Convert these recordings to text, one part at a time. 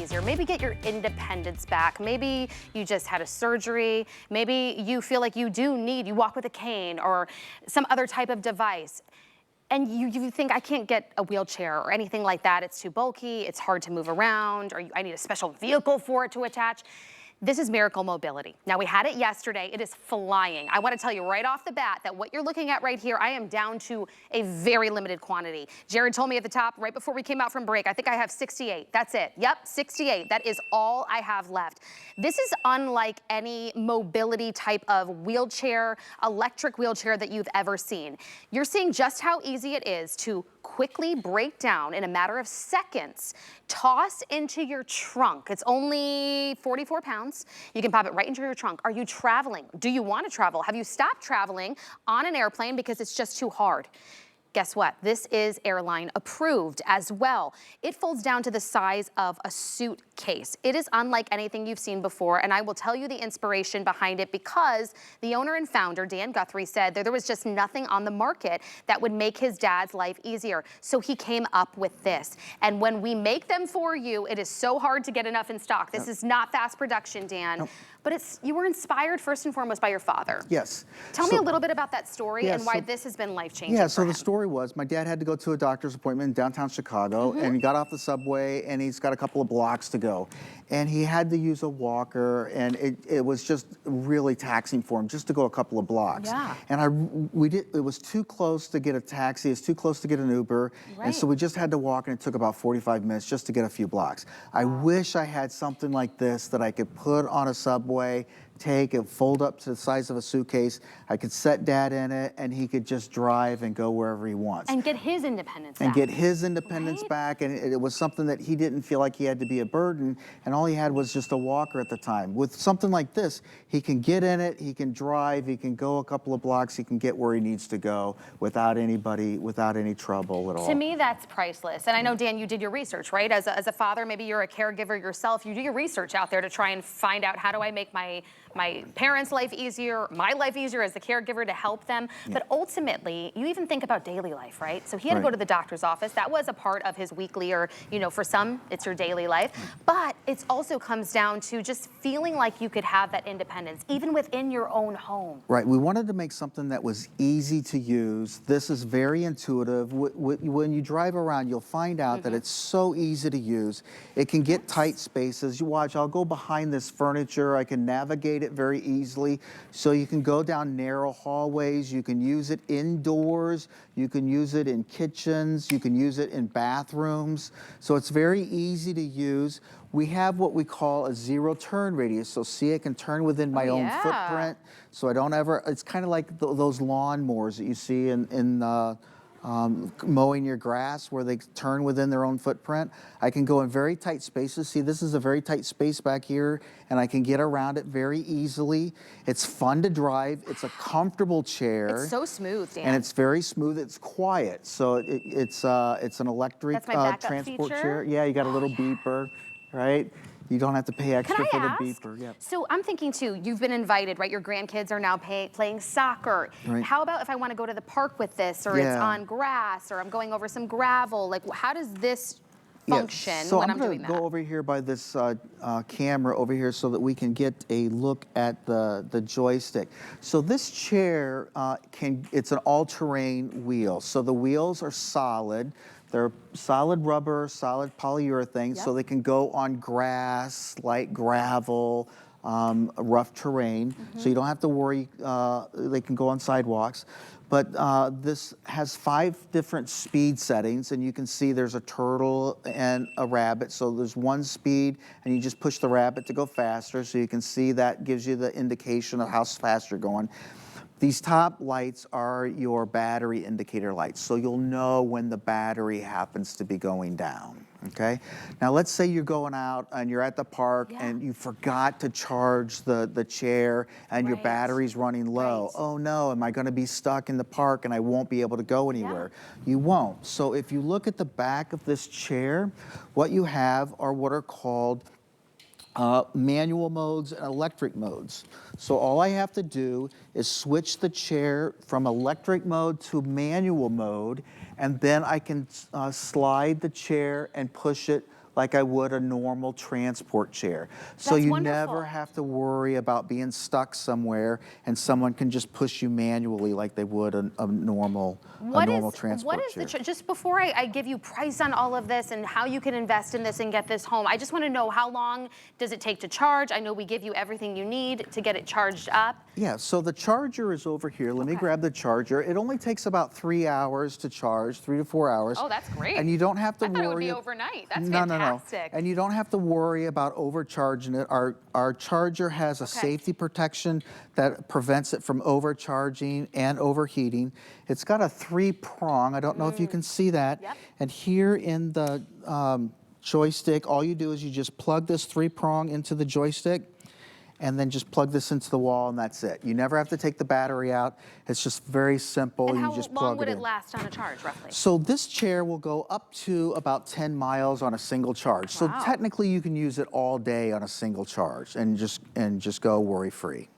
easier. Maybe get your independence back. Maybe you just had a surgery. Maybe you feel like you walk with a cane or some other type of device. And you think, I can't get a wheelchair or anything like that. It's too bulky, it's hard to move around, or I need a special vehicle for it to attach. This is Miracle Mobility. Now, we had it yesterday. It is flying. I want to tell you right off the bat that what you're looking at right here, I am down to a very limited quantity. Jared told me at the top, right before we came out from break, I think I have 68. That's it. Yep, 68. That is all I have left. This is unlike any mobility type of wheelchair, electric wheelchair that you've ever seen. You're seeing just how easy it is to quickly break down in a matter of seconds, toss into your trunk. It's only 44 pounds. You can pop it right into your trunk. Are you traveling? Do you want to travel? Have you stopped traveling on an airplane because it's just too hard? Guess what? This is airline approved as well. It folds down to the size of a suitcase. It is unlike anything you've seen before, and I will tell you the inspiration behind it because the owner and founder, Dan Guthrie, said there was just nothing on the market that would make his dad's life easier. So he came up with this. And when we make them for you, it is so hard to get enough in stock. This is not fast production, Dan. But you were inspired first and foremost by your father. Yes. Tell me a little bit about that story and why this has been life-changing for so him. the story was, my dad had to go to a doctor's appointment in downtown Chicago, and he got off the subway, and he's got a couple of blocks to go. And he had to use a walker, and it was just really taxing for him just to go a couple of blocks. Yeah. And it was too close to get a taxi, it was too close to get an Uber, and so we just had to walk, and it took about 45 minutes just to get a few blocks. I wish I had something like this that I could put on a subway, take and fold up to the size of a suitcase. I could set Dad in it, and he could just drive and go wherever he wants. And get his independence back. And get his independence back, and it was something that he didn't feel like he had to be a burden, and all he had was just a walker at the time. With something like this, he can get in it, he can drive, he can go a couple of blocks, he can get where he needs to go without any trouble at all. To me, that's priceless. And I know, Dan, you did your research, right? As a father, maybe you're a caregiver yourself, you do your research out there to try and find out, how do I make my parents' life easier, my life easier as the caregiver to help them. But ultimately, you even think about daily life, right? So he had to go to the doctor's office. That was a part of his weekly, or, for some, it's your daily life. But it also comes down to just feeling like you could have that independence, even within your own home. Right, we wanted to make something that was easy to use. This is very intuitive. When you drive around, you'll find out that it's so easy to use. It can get tight spaces. You watch, I'll go behind this furniture. I can navigate it very easily. So you can go down narrow hallways. You can use it indoors. You can use it in kitchens. You can use it in bathrooms. So it's very easy to use. We have what we call a zero turn radius. So see, I can turn within my own footprint. So I don't ever, it's kind of like those lawnmowers that you see in mowing your grass, where they turn within their own footprint. I can go in very tight spaces. See, this is a very tight space back here, and I can get around it very easily. It's fun to drive. It's a comfortable chair. It's so smooth, Dan. And it's very smooth. It's quiet. So it's an electric transport chair. Yeah, you got a little beeper, right? You don't have to pay extra for the beeper. Yeah. So I'm thinking too, you've been invited, right? Your grandkids are now playing soccer. Right. How about if I want to go to the park with this, or it's on grass, or I'm going over some gravel? Like, how does this function so when I'm doing going that? to go over here by this camera over here so that we can get a look at the joystick. So this chair, it's an all-terrain wheel. So the wheels are solid. They're solid rubber, solid polyurethane, so they can go on grass, light gravel, rough terrain. So you don't have to worry, they can go on sidewalks. But this has 5 different speed settings, and you can see there's a turtle and a rabbit. So there's 1 speed, and you just push the rabbit to go faster. So you can see that gives you the indication of how fast you're going. These top lights are your battery indicator lights, so you'll know when the battery happens to be going down, okay? Now let's say you're going out and you're at the park and you forgot to charge the chair and your battery's running low. Oh no, am I gonna be stuck in the park and I won't be able to go anywhere? You won't. So if you look at the back of this chair, what you have are what are called manual modes and electric modes. So all I have to do is switch the chair from electric mode to manual mode, and then I can slide the chair and push it like I would a normal transport chair. So That's you wonderful. never have to worry about being stuck somewhere and someone can just push you manually like they would a normal transport chair. Just before I give you price on all of this and how you can invest in this and get this home, I just want to know, how long does it take to charge? I know we give you everything you need to get it charged up. Yeah, so the charger is over here. Let me grab the charger. It only takes about 3 hours to charge, 3 to 4 hours. Oh, that's great. And you don't have to I thought worry. it would be overnight. That's No. fantastic. And you don't have to worry about overcharging it. Our charger has a safety protection that prevents it from overcharging and overheating. It's got a 3-prong. I don't know if you can see that. Yep. And here in the joystick, all you do is you just plug this 3-prong into the joystick, and then just plug this into the wall, and that's it. You never have to take the battery out. It's just very simple. And You how just long plug would it it in. last on a charge, roughly? So this chair will go up to about 10 miles on a single charge. So Wow. technically you can use it all day on a single charge and just go worry-free.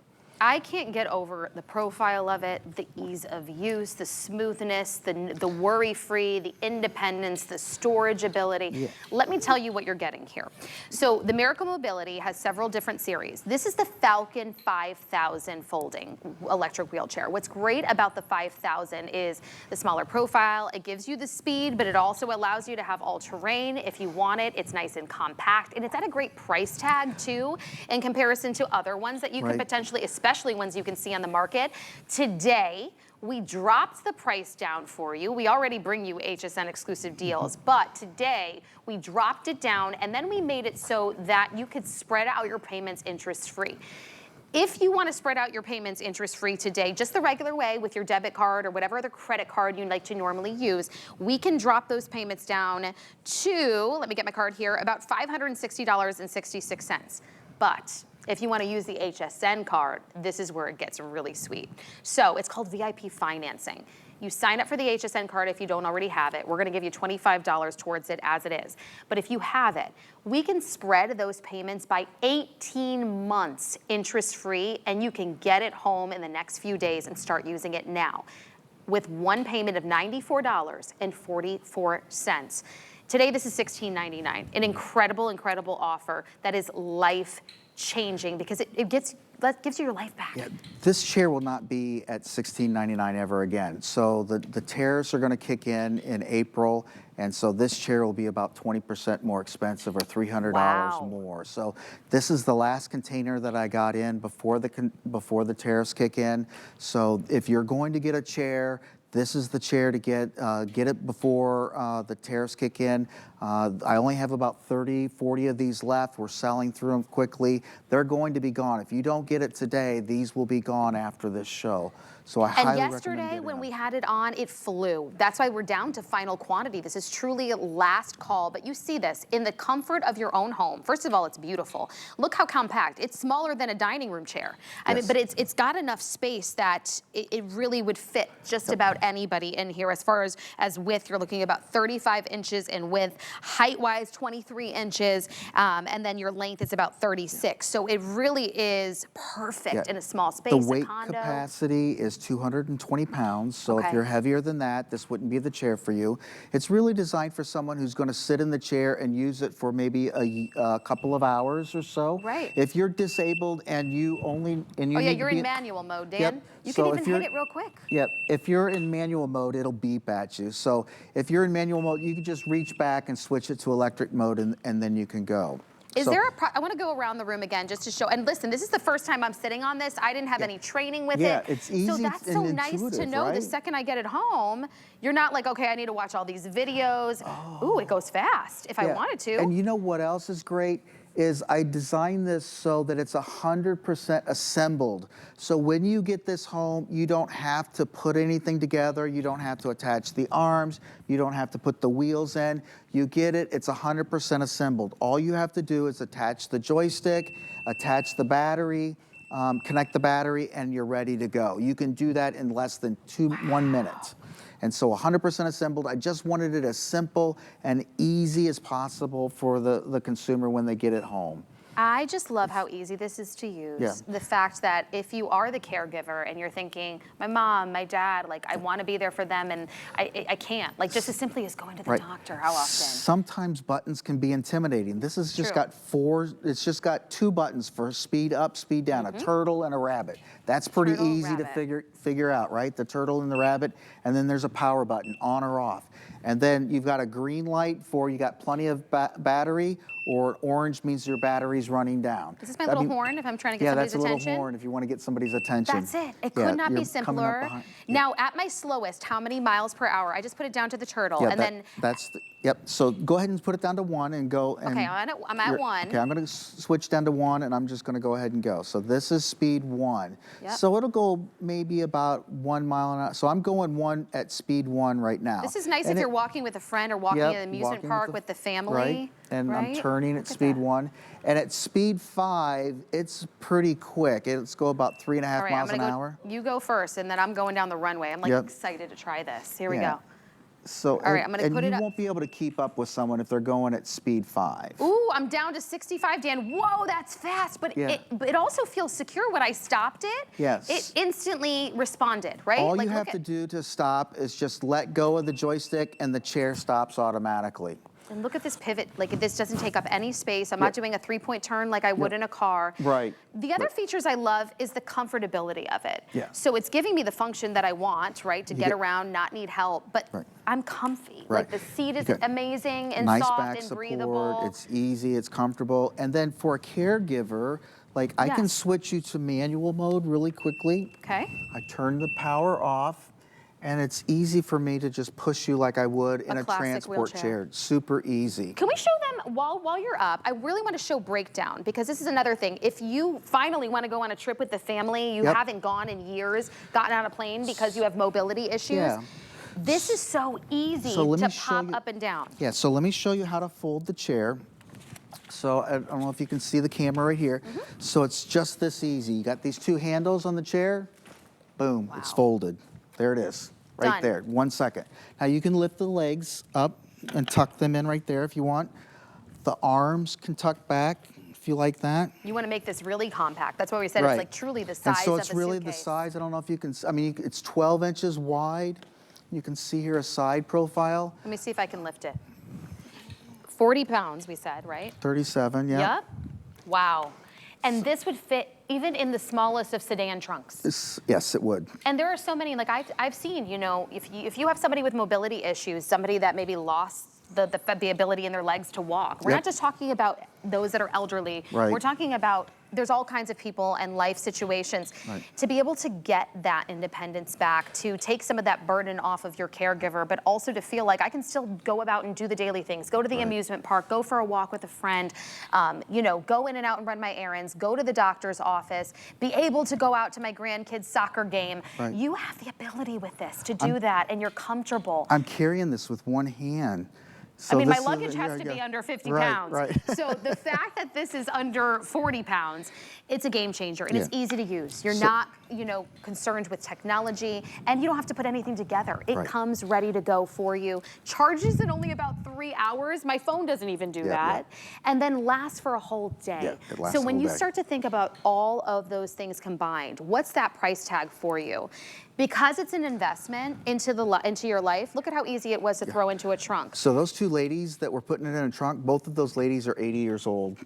I can't get over the profile of it, the ease of use, the smoothness, the worry-free, the independence, the storage ability. Yeah. Let me tell you what you're getting here. So the Miracle Mobility has several different series. This is the Falcon 5000 folding electric wheelchair. What's great about the 5000 is the smaller profile. It gives you the speed, but it also allows you to have all-terrain if you want it. It's nice and compact, and it's at a great price tag too in comparison to other ones that you could potentially, especially ones you can see on the market. Today, we dropped the price down for you. We already bring you HSN exclusive deals, but today we dropped it down, and then we made it so that you could spread out your payments interest-free. If you want to spread out your payments interest-free today, just the regular way with your debit card or whatever other credit card you'd like to normally use, we can drop those payments down to, let me get my card here, about $560.66. But if you want to use the HSN card, this is where it gets really sweet. So it's called VIP financing. You sign up for the HSN card if you don't already have it. We're going to give you $25 towards it as it is. But if you have it, we can spread those payments by 18 months interest-free, and you can get it home in the next few days and start using it now with one payment of $94.44. Today, this is $16.99, an incredible, incredible offer that is life-changing because it gives you your life back. Yeah, this chair will not be at $16.99 ever again. So the tariffs are going to kick in April, and so this chair will be about 20% more expensive, or $300 more. So this is the last container that I got in before the tariffs kick in. So if you're going to get a chair, this is the chair to get it before the tariffs kick in. I only have about 30, 40 of these left. We're selling through them quickly. They're going to be gone. If you don't get it today, these will be gone after this show. So I highly recommend yesterday getting when them. we had it on, it flew. That's why we're down to final quantity. This is truly a last call, but you see this in the comfort of your own home. First of all, it's beautiful. Look how compact. It's smaller than a dining room chair. I mean, but it's got enough space that it really would fit just about anybody in here. As far as width, you're looking at about 35 inches in width, height-wise 23 inches, and then your length is about 36. So it really is perfect in a small space, The weight a condo. capacity is 220 pounds, so if you're heavier than that, this wouldn't be the chair for you. It's really designed for someone who's going to sit in the chair and use it for maybe a couple of hours or so. Right. If you're disabled and you only You're in manual mode, Dan. You can even hit it real quick. Yep. If you're in manual mode, it'll beep at you. So if you're in manual mode, you can just reach back and switch it to electric mode, and then you can go. Is there I want to go around the room again just to show, and listen, this is the first time I'm sitting on this. I didn't have any training with it. Yeah, it's easy so that's so and nice to intuitive, know. The right? second I get it home, you're not like, okay, I need to watch all these videos. Ooh, it goes fast if I wanted to. And you know what else is great? Is I designed this so that it's 100% assembled. So when you get this home, you don't have to put anything together. You don't have to attach the arms. You don't have to put the wheels in. You get it, it's 100% assembled. All you have to do is attach the joystick, attach the battery, connect the battery, and you're ready to go. You can do that in less than 1 minute. And so 100% assembled. I just wanted it as simple and easy as possible for the consumer when they get it home. I just love how easy this is to use. Yeah. The fact that if you are the caregiver and you're thinking, my mom, my dad, like I want to be there for them and I can't. Like just as simply as going to the doctor, how often? Sometimes buttons can be intimidating. This has just True. got it's just got 2 buttons for speed up, speed down, a turtle and a rabbit. That's pretty Turtle, easy to figure out, right? The turtle and the rabbit, and then there's a power button, on or off. And then you've got a green light for you got plenty of battery, or orange means your battery's running down. Is this my little horn if I'm trying to get somebody's attention? Yeah, that's a little horn if you want to get somebody's attention. That's it. It could not be you're coming up simpler. behind- Now, at my slowest, how many miles per hour? I just put it down to the turtle, and then. Yep. So go ahead and put it down to 1 and go. And Okay, I'm at 1. Okay, I'm going to switch down to 1, and I'm just going to go ahead and go. So this is speed 1. Yep. So it'll go maybe about 1 mile an hour. So I'm going 1 at speed 1 right now. This is nice if you're walking with a friend or walking in an amusement park with the family. Right. And I'm turning at speed 1. And at speed 5, it's pretty quick. Let's go about 3.5 miles an hour. You go first, and then I'm going down the runway. I'm like excited to try this. Here we go. So, all right, I'm going to put it up. And you won't be able to keep up with someone if they're going at speed 5. Ooh, I'm down to 65, Dan. Whoa, that's fast. But it also feels secure. When I stopped it, it instantly responded, right? All you have to do to stop is just let go of the joystick, and the chair stops automatically. And look at this pivot. Like, this doesn't take up any space. I'm not doing a 3-point turn like I would in a car. Right. The other features I love is the comfortability of it. Yeah. So it's giving me the function that I want, right, to get around, not need help, but I'm comfy. Right. Like, the seat is amazing and nice soft back and support. breathable. It's easy, it's comfortable. And then for a caregiver, like I can switch you to manual mode really quickly. Okay. I turn the power off. And it's easy for me to just push you like I would in a transport chair. Super easy. Can we show them, while you're up, I really want to show breakdown, because this is another thing. If you finally want to go on a trip with the family, you haven't gone in years, gotten on a plane because you have mobility issues, this is so easy to pop up and down. Yeah, so let me show you how to fold the chair. So I don't know if you can see the camera right here. So it's just this easy. You got these 2 handles on the chair, boom, it's folded. There it is. Right there, 1 second. Now you can lift the legs up and tuck them in right there if you want. The arms can tuck back if you like that. You want to make this really compact. That's why we said it's like truly the size of a suitcase. And so it's really the size. I don't know if you can, I mean, it's 12 inches wide. You can see here a side profile. Let me see if I can lift it. 40 pounds, we said, right? 37, yeah. Yep. Wow. And this would fit even in the smallest of sedan trunks. Yes, it would. And there are so many, like I've seen, you know, if you have somebody with mobility issues, somebody that maybe lost the ability in their legs to walk. We're not just talking about those that are elderly. Right. We're talking about there's all kinds of people and life situations. To be able to get that independence back, to take some of that burden off of your caregiver, but also to feel like I can still go about and do the daily things, go to the amusement park, go for a walk with a friend, you know, go in and out and run my errands, go to the doctor's office, be able to go out to my grandkids' soccer game. You have the ability with this to do that, and you're comfortable. I'm carrying this with one hand. So I mean, my luggage has to be under 50 pounds. So the fact that this is under 40 pounds, it's a game changer, and it's easy to use. You're not, you know, concerned with technology, and you don't have to put anything together. It comes ready to go for you. Charges in only about 3 hours. My phone doesn't even do that. And then lasts for a whole day. So when you start to think about all of those things combined, what's that price tag for you? Because it's an investment into your life, look at how easy it was to throw into a trunk. So those 2 ladies that were putting it in a trunk, both of those ladies are 80 years old.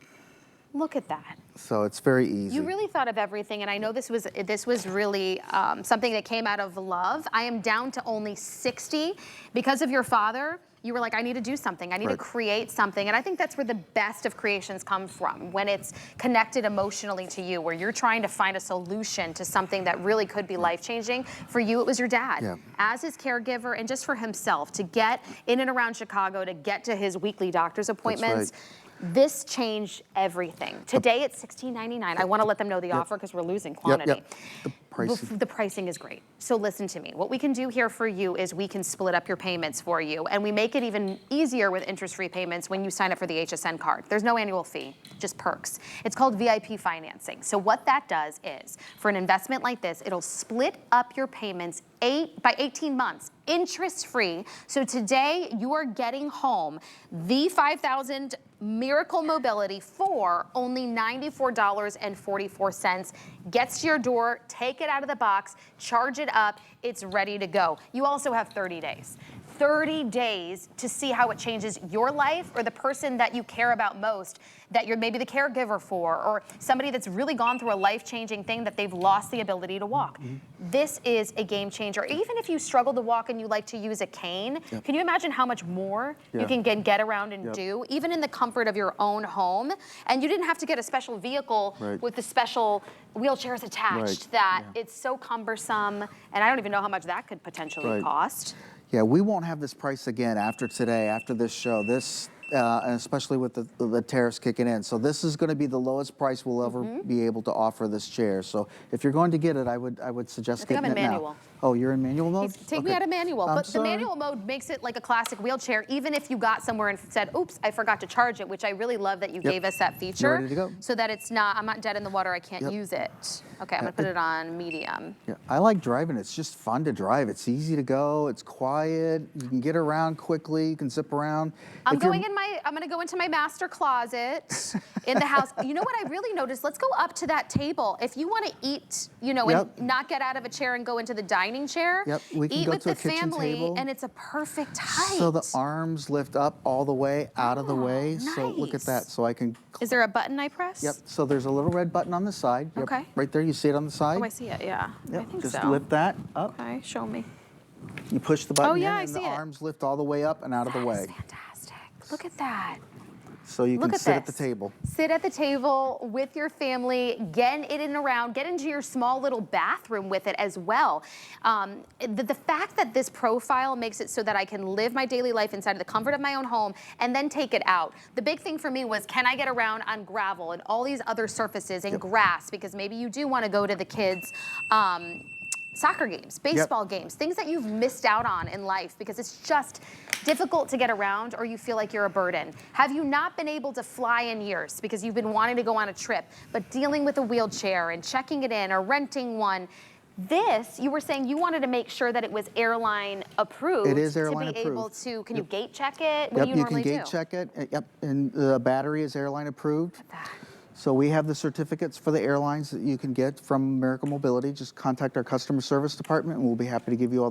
Look at that. So it's very easy. You really thought of everything, and I know this was really something that came out of love. I am down to only 60 because of your father. You were like, I need to do something. I need to create something. And I think that's where the best of creations come from, when it's connected emotionally to you, where you're trying to find a solution to something that really could be life-changing. For you, it was your dad. As his caregiver, and just for himself, to get in and around Chicago, to get to his weekly doctor's appointments. This changed everything. Today it's $16.99. I want to let them know the offer because we're losing quantity. The pricing is great. So listen to me. What we can do here for you is we can split up your payments for you, and we make it even easier with interest-free payments when you sign up for the HSN card. There's no annual fee, just perks. It's called VIP financing. So what that does is, for an investment like this, it'll split up your payments by 18 months, interest-free. So today you are getting home the 5,000 Miracle Mobility for only $94.44. Gets to your door, take it out of the box, charge it up, it's ready to go. You also have 30 days. 30 days to see how it changes your life or the person that you care about most, that you're maybe the caregiver for, or somebody that's really gone through a life-changing thing that they've lost the ability to walk. This is a game changer. Even if you struggle to walk and you like to use a cane, can you imagine how much more you can get around and do, even in the comfort of your own home? And you didn't have to get a special vehicle with the special wheelchairs attached that it's so cumbersome, and I don't even know how much that could potentially cost. Yeah, we won't have this price again after today, after this show. This, and especially with the tariffs kicking in. So this is going to be the lowest price we'll ever be able to offer this chair. So if you're going to get it, I would suggest getting it now. I'm in manual. Oh, you're in manual mode? Take me out of manual. But the manual mode makes it like a classic wheelchair, even if you got somewhere and said, oops, I forgot to charge it, which I really love that you gave us that feature. You're ready to go. So that it's not, I'm not dead in the water, I can't use it. Okay, I'm gonna put it on medium. Yeah, I like driving. It's just fun to drive. It's easy to go. It's quiet. You can get around quickly. You can zip around. I'm gonna go into my master closet in the house. You know what I really noticed? Let's go up to that table. If you want to eat, you know, and not get out of a chair and go into the dining chair, we can eat go with to a the kitchen family, table. and it's a perfect height. So the arms lift up all the way out of the way. Nice. So look at that. So I can. Is there a button I press? Yep. So there's a little red button on the side. Yep. Okay. Right there. You see it on the side. Oh, I see it. Yeah. Yep. I think Just so. lift that up. Okay. Show me. You push the button in, I and see the it. arms lift all the way up and out of the way. That's fantastic. Look at that. So you Look can at sit at the this. table. Sit at the table with your family, get in and around, get into your small little bathroom with it as well. The fact that this profile makes it so that I can live my daily life inside of the comfort of my own home and then take it out. The big thing for me was, can I get around on gravel and all these other surfaces and grass? Because maybe you do want to go to the kids' soccer games, baseball games, things that you've missed out on in life because it's just difficult to get around or you feel like you're a burden. Have you not been able to fly in years because you've been wanting to go on a trip, but dealing with a wheelchair and checking it in or renting one? This, you were saying you wanted to make sure that it was airline approved. It is airline to be approved. Able to, can you gate check it? What do you normally do? You can gate check it. And the battery is airline approved. So we have the certificates for the airlines that you can get from Miracle Mobility. Just contact our customer service department and we'll be happy to give you all